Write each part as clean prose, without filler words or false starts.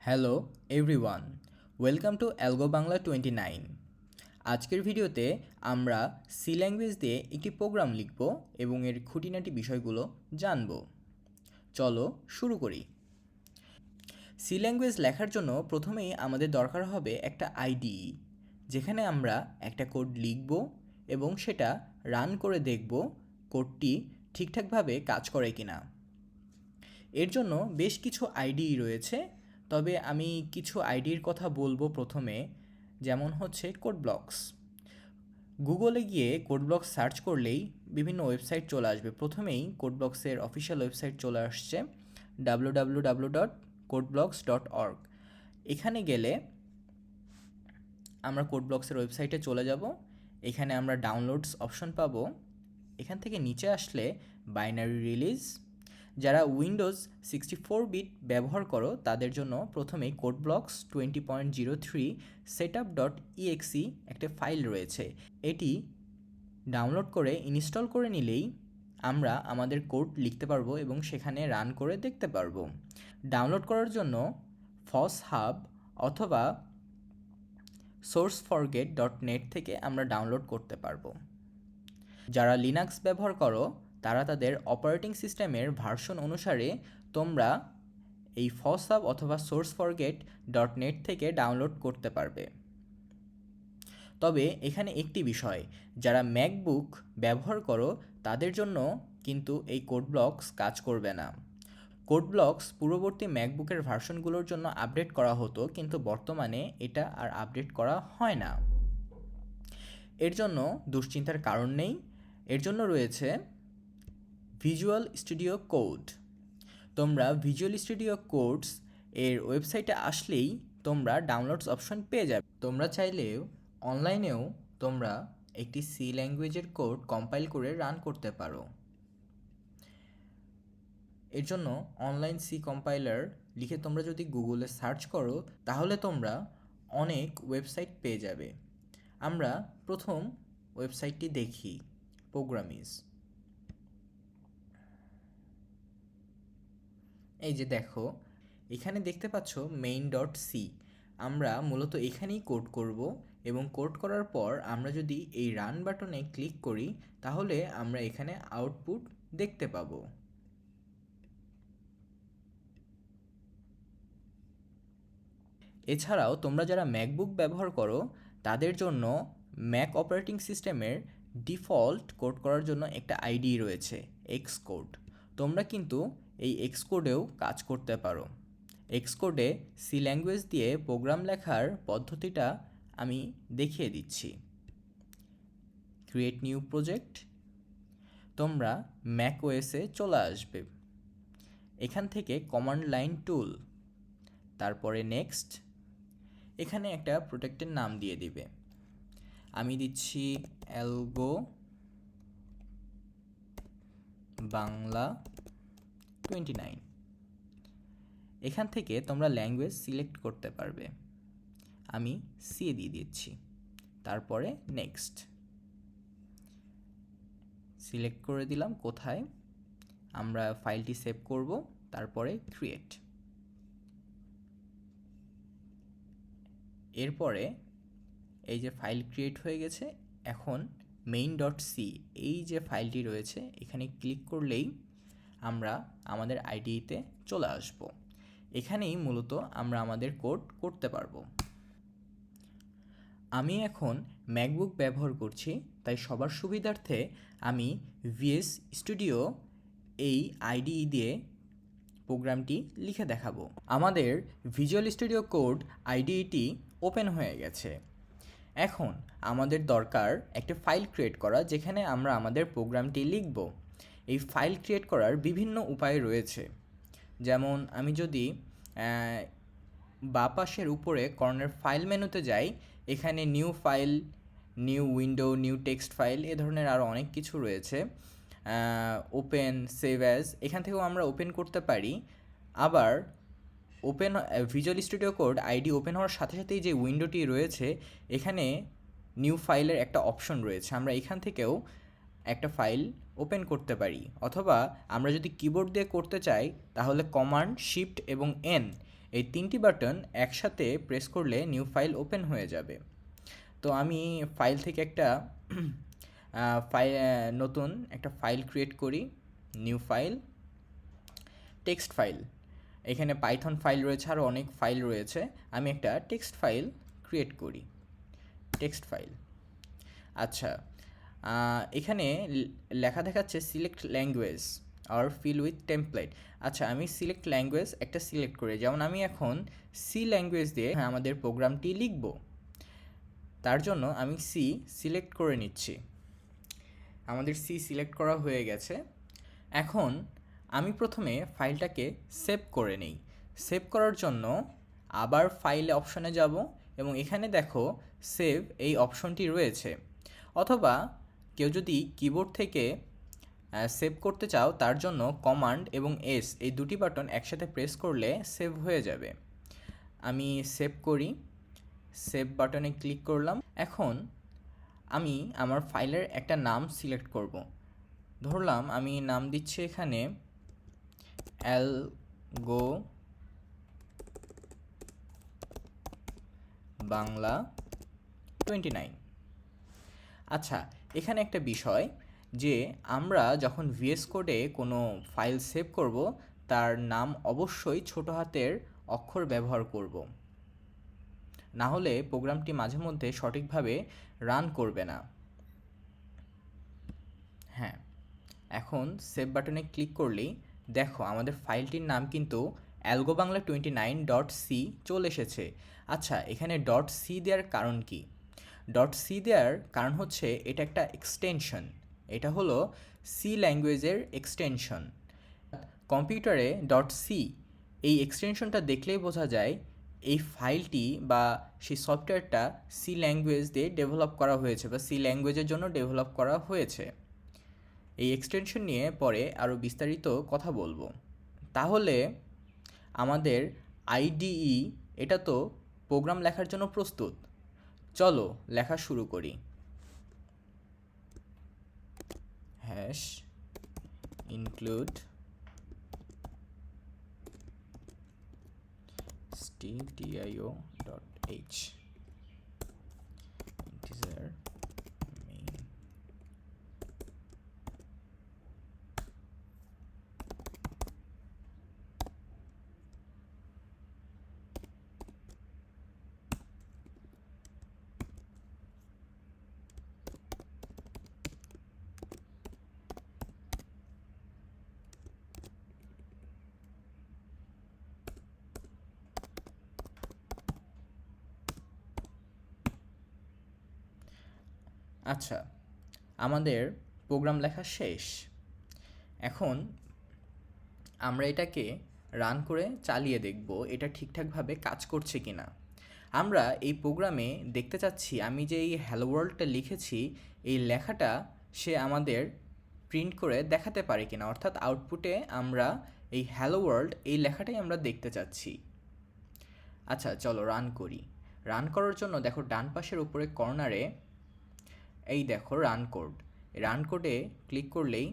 Hello everyone, welcome to algo Bangla 29। আজকের ভিডিওতে আমরা সি ল্যাঙ্গুয়েজ দিয়ে একটি প্রোগ্রাম লিখব এবং এর খুঁটিনাটি বিষয়গুলো জানব। চলো শুরু করি। সি ল্যাঙ্গুয়েজ লেখার জন্য প্রথমেই আমাদের দরকার হবে একটা আইডিই, যেখানে আমরা একটা কোড লিখব এবং সেটা রান করে দেখব কোডটি ঠিকঠাকভাবে কাজ করে কিনা। এর জন্য বেশ কিছু আইডিই রয়েছে, তবে আমি কিছু আইডির কথা বলবো প্রথমে, যেমন হচ্ছে কোড ব্লকস। গুগলে গিয়ে কোড ব্লকস সার্চ করলেই বিভিন্ন ওয়েবসাইট চলে আসবে। প্রথমেই কোড ব্লকসের অফিসিয়াল ওয়েবসাইট চলে আসছে www.codeblocks.org। এখানে গেলে আমরা কোড ব্লকসের ওয়েবসাইটে চলে যাব। এখানে আমরা ডাউনলোডস অপশন পাবো। এখান থেকে নিচে আসলে বাইনারি রিলিজ। যারা উইন্ডোজ 64 বিট ব্যবহার করো তাদের জন্য প্রথমেই কোড ব্লকস 20.03 setup.exe একটা ফাইল রয়েছে। এটি ডাউনলোড করে ইনস্টল করে নিলেই আমরা আমাদের কোড লিখতে পারবো এবং সেখানে রান করে দেখতে পারবো। ডাউনলোড করার জন্য fossHub অথবা sourceforget.net থেকে আমরা ডাউনলোড করতে পারবো। যারা লিনাক্স ব্যবহার করো তারা তাদের অপারেটিং সিস্টেমের ভার্সন অনুসারে তোমরা এই fossHub অথবা sourceforget.net থেকে ডাউনলোড করতে পারবে। তবে এখানে একটি বিষয়, যারা ম্যাকবুক ব্যবহার করো তাদের জন্য কিন্তু এই কোড ব্লকস কাজ করবে না। কোড ব্লকস পূর্ববর্তী ম্যাকবুকের ভার্সনগুলোর জন্য আপডেট করা হতো, কিন্তু বর্তমানে এটা আর আপডেট করা হয় না। এর জন্য দুশ্চিন্তার কারণ নেই। এর জন্য রয়েছে ভিজুয়াল স্টুডিও কোড। তোমরা ভিজুয়াল স্টুডিও কোডস এর ওয়েবসাইটে আসলেই তোমরা ডাউনলোডস অপশন পেয়ে যাবে। তোমরা চাইলেও অনলাইনেও তোমরা একটি সি ল্যাঙ্গুয়েজের কোড কম্পাইল করে রান করতে পারো। এর জন্য অনলাইন সি কম্পাইলার লিখে তোমরা যদি গুগলে সার্চ করো তাহলে তোমরা অনেক ওয়েবসাইট পেয়ে যাবে। আমরা প্রথম ওয়েবসাইটটি দেখি, প্রোগ্রামিজ। এই যে দেখো, এখানে দেখতে পাচ্ছ main.c। আমরা মূলত এখানেই কোড করব এবং কোড করার পর আমরা যদি এই রান বাটনে ক্লিক করি তাহলে আমরা এখানে আউটপুট দেখতে পাবো। এছাড়াও তোমরা যারা ম্যাকবুক ব্যবহার করো তাদের জন্য ম্যাক অপারেটিং সিস্টেমের ডিফল্ট কোড করার জন্য একটা আইডি রয়েছে, Xcode। তোমরা কিন্তু এই Xcodeও কাজ করতে পারো। Xcode সি ল্যাঙ্গুয়েজ দিয়ে প্রোগ্রাম লেখার পদ্ধতিটা আমি দেখিয়ে দিচ্ছি। Create new project. তোমরা ম্যাক ওএসে চলে আসবে। এখান থেকে কমান্ড লাইন টুল, তারপরে নেক্সট। এখানে একটা প্রোজেক্টের নাম দিয়ে দিবে। আমি দিচ্ছি অ্যালগো বাংলা 29। এখান থেকে তোমরা ল্যাঙ্গুয়েজ সিলেক্ট করতে পারবে। আমি সি দিয়ে দিচ্ছি, তারপরে নেক্সট সিলেক্ট করে দিলাম কোথায় আমরা ফাইলটি সেভ করব, তারপরে ক্রিয়েট। এরপরে এই যে ফাইল ক্রিয়েট হয়ে গেছে, এখন main.c এই যে ফাইলটি রয়েছে এখানে ক্লিক করলেই আমরা আমাদের আইডিইতে চলে আসব। এখানেই মূলত আমরা আমাদের কোড করতে পারবো। আমি এখন ম্যাকবুক ব্যবহার করছি, তাই সবার সুবিধার্থে আমি VS স্টুডিও এই আইডিই দিয়ে প্রোগ্রামটি লিখে দেখাবো। আমাদের ভিজুয়াল স্টুডিও কোড আইডিইটি ওপেন হয়ে গেছে। এখন আমাদের দরকার একটা ফাইল ক্রিয়েট করা, যেখানে আমরা আমাদের প্রোগ্রামটি লিখব। এই ফাইল ক্রিয়েট করার বিভিন্ন উপায় রয়েছে। যেমন আমি যদি বাঁ পাশের উপরে কর্নার ফাইল মেনুতে যাই, এখানে new file, new window, new text file এ ধরনের আরও অনেক কিছু রয়েছে। ওপেন, সেভ অ্যাজ, এখান থেকেও আমরা ওপেন করতে পারি। আবার open visual studio code ID open হওয়ার সাথে সাথেই যে উইন্ডোটি রয়েছে এখানে নিউ ফাইলের একটা অপশন রয়েছে, আমরা এখান থেকেও একটা ফাইল ওপেন করতে পারি। অথবা আমরা যদি কিবোর্ড দিয়ে করতে চাই তাহলে কমান্ড শিফট এবং এন এই 3টি বাটন একসাথে প্রেস করলে নিউ ফাইল ওপেন হয়ে যাবে। তো আমি ফাইল থেকে একটা নতুন একটা ফাইল ক্রিয়েট করি, নিউ ফাইল, টেক্সট ফাইল। এখানে পাইথন ফাইল রয়েছে, আরও অনেক ফাইল রয়েছে। আমি একটা টেক্সট ফাইল ক্রিয়েট করি, টেক্সট ফাইল। আচ্ছা, এখানে লেখা দেখাচ্ছে সিলেক্ট ল্যাঙ্গুয়েজ আর ফিল উইথ টেমপ্লেট। আচ্ছা, আমি সিলেক্ট ল্যাঙ্গুয়েজ একটা সিলেক্ট করি, যেমন আমি এখন সি ল্যাঙ্গুয়েজ দিয়ে আমাদের প্রোগ্রামটি লিখব। তার জন্য আমি সি সিলেক্ট করে নিচ্ছি। আমাদের সি সিলেক্ট করা হয়ে গেছে। এখন আমি প্রথমে ফাইলটাকে সেভ করে নিই। সেভ করার জন্য আবার ফাইল অপশনে যাব এবং এখানে দেখো সেভ এই অপশনটি রয়েছে। অথবা কেউ যদি কিবোর্ড থেকে সেভ করতে চাও, তার জন্য কমান্ড এবং এস এই দুটি বাটন একসাথে প্রেস করলে সেভ হয়ে যাবে। আমি সেভ করি, সেভ বাটনে ক্লিক করলাম। এখন আমি আমার ফাইলের একটা নাম সিলেক্ট করব। ধরলাম আমি নাম দিচ্ছি এখানে অ্যালগো বাংলা 29। আচ্ছা, এখানে একটা বিষয় যে আমরা যখন VScode কোনো ফাইল সেভ করব, তার নাম অবশ্যই ছোট হাতের অক্ষর ব্যবহার করব, না হলে প্রোগ্রামটি মাঝে মধ্যে সঠিকভাবে রান করবে না। হ্যাঁ, এখন সেভ বাটনে ক্লিক করলেই দেখো আমাদের ফাইলটির নাম কিন্তু algobangla29.c চলে এসেছে। আচ্ছা, এখানে .c দেওয়ার কারণ কি? .c দেওয়ার কারণ হচ্ছে এটা একটা এক্সটেনশন, এটা হলো সি ল্যাঙ্গুয়েজের এক্সটেনশন। কম্পিউটারে .c এই এক্সটেনশনটা দেখলেই বোঝা যায় এই ফাইলটি বা সেই সফটওয়্যারটা সি ল্যাঙ্গুয়েজ দিয়ে ডেভেলপ করা হয়েছে বা সি ল্যাঙ্গুয়েজের জন্য ডেভেলপ করা হয়েছে। এই এক্সটেনশন নিয়ে পরে আরও বিস্তারিত কথা বলবো। তাহলে আমাদের IDE এটা তো প্রোগ্রাম লেখার জন্য প্রস্তুত। চলো লেখা শুরু করি। Hash include stdio.h integer main। আচ্ছা, আমাদের প্রোগ্রাম লেখা শেষ। এখন আমরা এটাকে রান করে চালিয়ে দেখব এটা ঠিকঠাকভাবে কাজ করছে কি না। আমরা এই প্রোগ্রামে দেখতে চাচ্ছি আমি যে এই হ্যালো ওয়ার্ল্ডটা লিখেছি, এই লেখাটা সে আমাদের প্রিন্ট করে দেখাতে পারে কিনা, অর্থাৎ আউটপুটে আমরা এই হ্যালো ওয়ার্ল্ড এই লেখাটাই আমরা দেখতে চাচ্ছি। আচ্ছা, চলো রান করি। রান করার জন্য দেখো ডান পাশের উপরে কর্নারে এই দেখো রান কোড। রান কোডে ক্লিক করলেই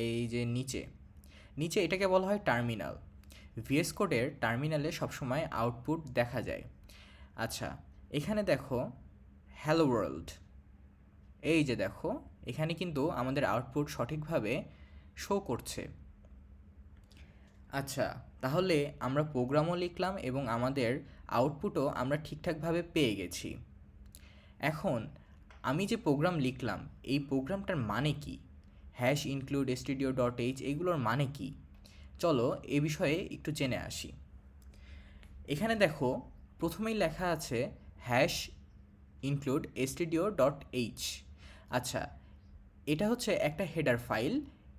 এই যে নিচে এটাকে বলা হয় টার্মিনাল। VScodeর টার্মিনালে সবসময় আউটপুট দেখা যায়। আচ্ছা, এখানে দেখো হ্যালো ওয়ার্ল্ড, এই যে দেখো এখানে কিন্তু আমাদের আউটপুট সঠিকভাবে শো করছে। আচ্ছা, তাহলে আমরা প্রোগ্রামও লিখলাম এবং আমাদের আউটপুটও আমরা ঠিকঠাকভাবে পেয়ে গেছি। এখন আমি যে প্রোগ্রাম লিখলাম এই প্রোগ্রামটার মানে কি? হ্যাশ ইনক্লুড stdio.h এইগুলোর মানে কি? চলো এ বিষয়ে একটু জেনে আসি। এখানে দেখো প্রথমেই লেখা আছে হ্যাশ ইনক্লুড stdio.h। আচ্ছা, এটা হচ্ছে একটা হেডার ফাইল।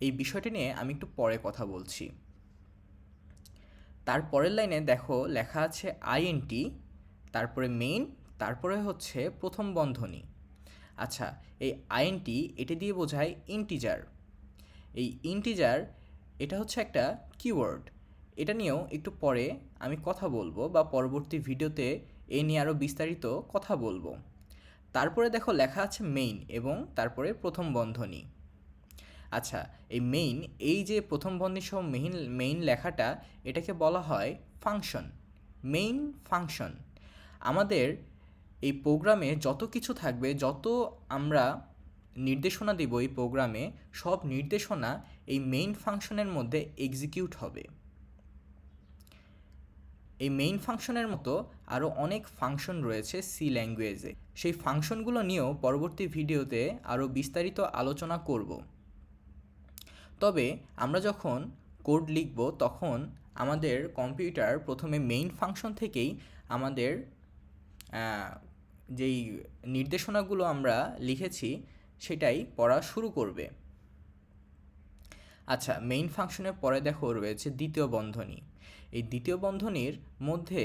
এই বিষয়টা নিয়ে আমি একটু পরে কথা বলছি। তারপরের লাইনে দেখো লেখা আছে int, তারপরে মেইন, তারপরে হচ্ছে প্রথম বন্ধনী। আচ্ছা, এই int এটা দিয়ে বোঝায় ইন্টিজার। এই ইন্টিজার এটা হচ্ছে একটা কিওয়ার্ড। এটা নিয়েও একটু পরে আমি কথা বলবো বা পরবর্তী ভিডিওতে এ নিয়ে আরও বিস্তারিত কথা বলবো। তারপরে দেখো লেখা আছে মেইন এবং তারপরে প্রথম বন্ধনী। আচ্ছা, এই মেইন, এই যে প্রথম বন্ধনী সহ মেইন লেখাটা, এটাকে বলা হয় ফাংশন। Main function. আমাদের এই প্রোগ্রামে যত কিছু থাকবে, যত আমরা নির্দেশনা দেব এই প্রোগ্রামে, সব নির্দেশনা এই মেইন ফাংশনের মধ্যে এক্সিকিউট হবে। এই মেইন ফাংশনের মতো আরও অনেক ফাংশন রয়েছে সি ল্যাঙ্গুয়েজে। সেই ফাংশনগুলো নিয়েও পরবর্তী ভিডিওতে আরও বিস্তারিত আলোচনা করব। তবে আমরা যখন কোড লিখব তখন আমাদের কম্পিউটার প্রথমে মেইন ফাংশন থেকেই আমাদের যেই নির্দেশনাগুলো আমরা লিখেছি সেটাই পড়া শুরু করবে। আচ্ছা, মেইন ফাংশনের পরে দেখো রয়েছে দ্বিতীয় বন্ধনী। এই দ্বিতীয় বন্ধনীর মধ্যে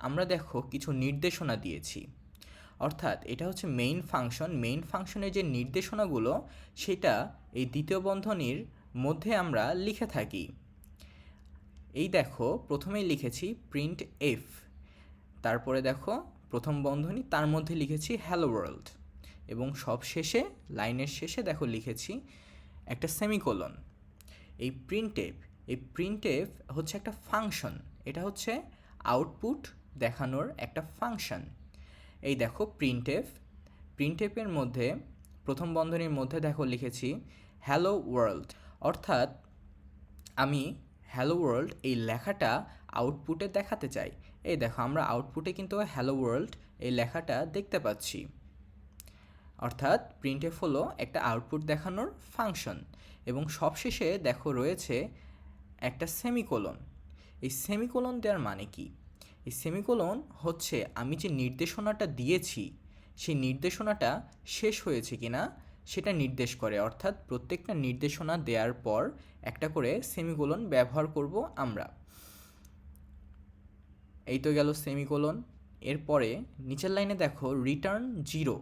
আমরা দেখো কিছু নির্দেশনা দিয়েছি, অর্থাৎ এটা হচ্ছে মেইন ফাংশন। মেইন ফাংশনের যে নির্দেশনাগুলো সেটা এই দ্বিতীয় বন্ধনীর মধ্যে আমরা লিখে থাকি। এই দেখো প্রথমেই লিখেছি প্রিন্ট এফ, তারপরে দেখো প্রথম বন্ধনী, তার মধ্যে লিখেছি হ্যালো ওয়ার্ল্ড, এবং সব শেষে লাইনের শেষে দেখো লিখেছি একটা সেমিকোলন। এই প্রিন্ট এফ হচ্ছে একটা ফাংশন, এটা হচ্ছে আউটপুট দেখানোর একটা ফাংশন। এই দেখো প্রিন্ট এফের মধ্যে প্রথম বন্ধনীর মধ্যে দেখো লিখেছি হ্যালো ওয়ার্ল্ড, অর্থাৎ আমি হ্যালো ওয়ার্ল্ড এই লেখাটা আউটপুটে দেখাতে চাই। এই দেখো আমরা আউটপুটে কিন্তু হ্যালো ওয়ার্ল্ড এই লেখাটা দেখতে পাচ্ছি, অর্থাৎ প্রিন্টএফ হলো একটা আউটপুট দেখানোর ফাংশন। এবং সবশেষে দেখো রয়েছে একটা সেমিকোলন। এই সেমিকোলন দেওয়ার মানে কি? এই সেমিকোলন হচ্ছে আমি যে নির্দেশনাটা দিয়েছি সেই নির্দেশনাটা শেষ হয়েছে কিনা সেটা নির্দেশ করে, অর্থাৎ প্রত্যেকটা নির্দেশনা দেওয়ার পর একটা করে সেমিকোলন ব্যবহার করব আমরা। এই তো গেল সেমিকোলন। এরপরে নিচের লাইনে দেখো রিটার্ন 0।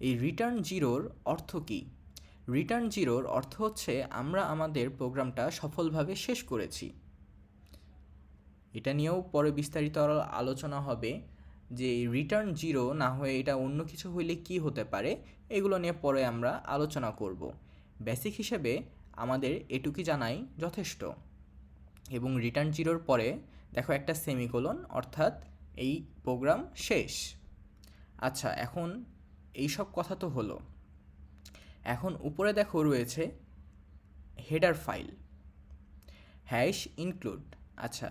এই রিটার্ন 0-র অর্থ কী? রিটার্ন 0-র অর্থ হচ্ছে আমরা আমাদের প্রোগ্রামটা সফলভাবে শেষ করেছি। এটা নিয়েও পরে বিস্তারিত আলোচনা হবে যে রিটার্ন 0 না হয়ে এটা অন্য কিছু হইলে কি হতে পারে, এগুলো নিয়ে পরে আমরা আলোচনা করব। বেসিক হিসেবে আমাদের এটুকুই জানাই যথেষ্ট। এবং রিটার্ন 0-র পরে দেখো একটা সেমিকোলন, অর্থাৎ এই প্রোগ্রাম শেষ। আচ্ছা, এখন এই সব কথা তো হলো। এখন উপরে দেখো রয়েছে হেডার ফাইল হ্যাশ ইনক্লুড। আচ্ছা,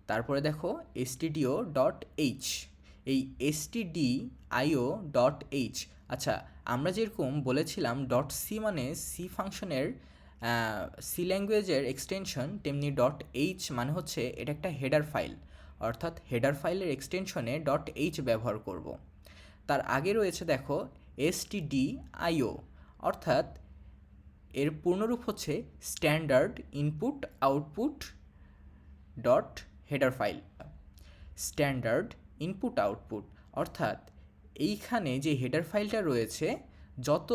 তারপরে দেখো stdio.h। এই stdio.h, আচ্ছা আমরা যেরকম বলেছিলাম .c মানে সি ফাংশনের সি ল্যাঙ্গুয়েজের এক্সটেনশন, তেমনি .h মানে হচ্ছে এটা একটা হেডার ফাইল, অর্থাৎ হেডার ফাইলের এক্সটেনশনে .h ব্যবহার করব। তার আগে রয়েছে দেখো stdio, অর্থাৎ এর পূর্ণরূপ হচ্ছে standard input output dot header file. Standard input output, অর্থাৎ এইখানে যে হেডার ফাইলটা রয়েছে, যত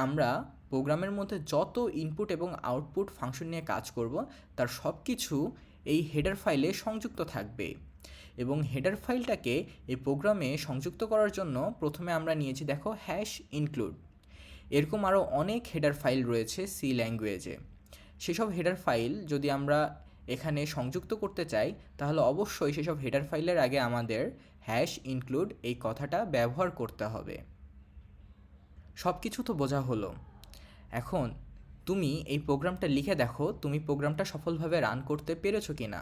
আমরা প্রোগ্রামের মধ্যে যত ইনপুট এবং আউটপুট ফাংশন নিয়ে কাজ করব তার সব কিছু এই হেডার ফাইলে সংযুক্ত থাকবে। এবং হেডার ফাইলটাকে এই প্রোগ্রামে সংযুক্ত করার জন্য প্রথমে আমরা নিয়েছি দেখো হ্যাশ ইনক্লুড। এরকম আরও অনেক হেডার ফাইল রয়েছে সি ল্যাঙ্গুয়েজে। সেসব হেডার ফাইল যদি আমরা এখানে সংযুক্ত করতে চাই তাহলে অবশ্যই সেসব হেডার ফাইলের আগে আমাদের হ্যাশ ইনক্লুড এই কথাটা ব্যবহার করতে হবে। সব কিছু তো বোঝা হলো। এখন তুমি এই প্রোগ্রামটা লিখে দেখো তুমি প্রোগ্রামটা সফলভাবে রান করতে পেরেছো কি না।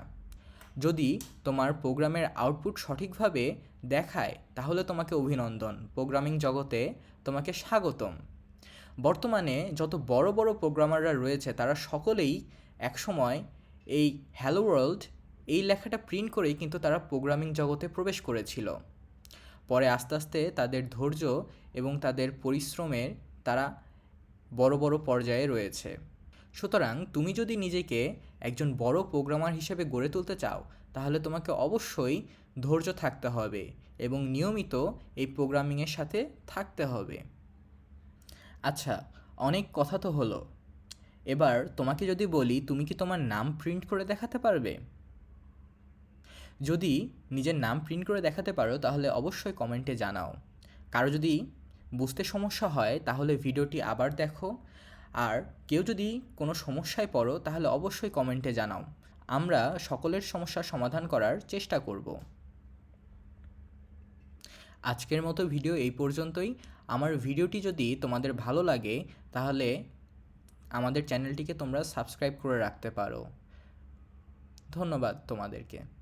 যদি তোমার প্রোগ্রামের আউটপুট সঠিকভাবে দেখায় তাহলে তোমাকে অভিনন্দন, প্রোগ্রামিং জগতে তোমাকে স্বাগতম। বর্তমানে যত বড় বড় প্রোগ্রামাররা রয়েছে তারা সকলেই একসময় এই হ্যালো ওয়ার্ল্ড এই লেখাটা প্রিন্ট করেই কিন্তু তারা প্রোগ্রামিং জগতে প্রবেশ করেছিল। পরে আস্তে আস্তে তাদের ধৈর্য এবং তাদের পরিশ্রমের তারা বড় বড় পর্যায়ে রয়েছে। সুতরাং তুমি যদি নিজেকে একজন বড় প্রোগ্রামার হিসেবে গড়ে তুলতে চাও তাহলে তোমাকে অবশ্যই ধৈর্য থাকতে হবে এবং নিয়মিত এই প্রোগ্রামিংয়ের সাথে থাকতে হবে। আচ্ছা, অনেক কথা তো হলো। এবার তোমাকে যদি বলি তুমি কি তোমার নাম প্রিন্ট করে দেখাতে পারবে? যদি নিজের নাম প্রিন্ট করে দেখাতে পারো তাহলে অবশ্যই কমেন্টে জানাও। কারো যদি বুঝতে সমস্যা হয় তাহলে ভিডিওটি আবার দেখো, আর কেউ যদি কোনো সমস্যায় পড়ো তাহলে অবশ্যই কমেন্টে জানাও। আমরা সকলের সমস্যার সমাধান করার চেষ্টা করব। আজকের মতো ভিডিও এই পর্যন্তই। আমার ভিডিওটি যদি তোমাদের ভালো লাগে তাহলে আমাদের চ্যানেলটিকে তোমরা সাবস্ক্রাইব করে রাখতে পারো। ধন্যবাদ তোমাদেরকে।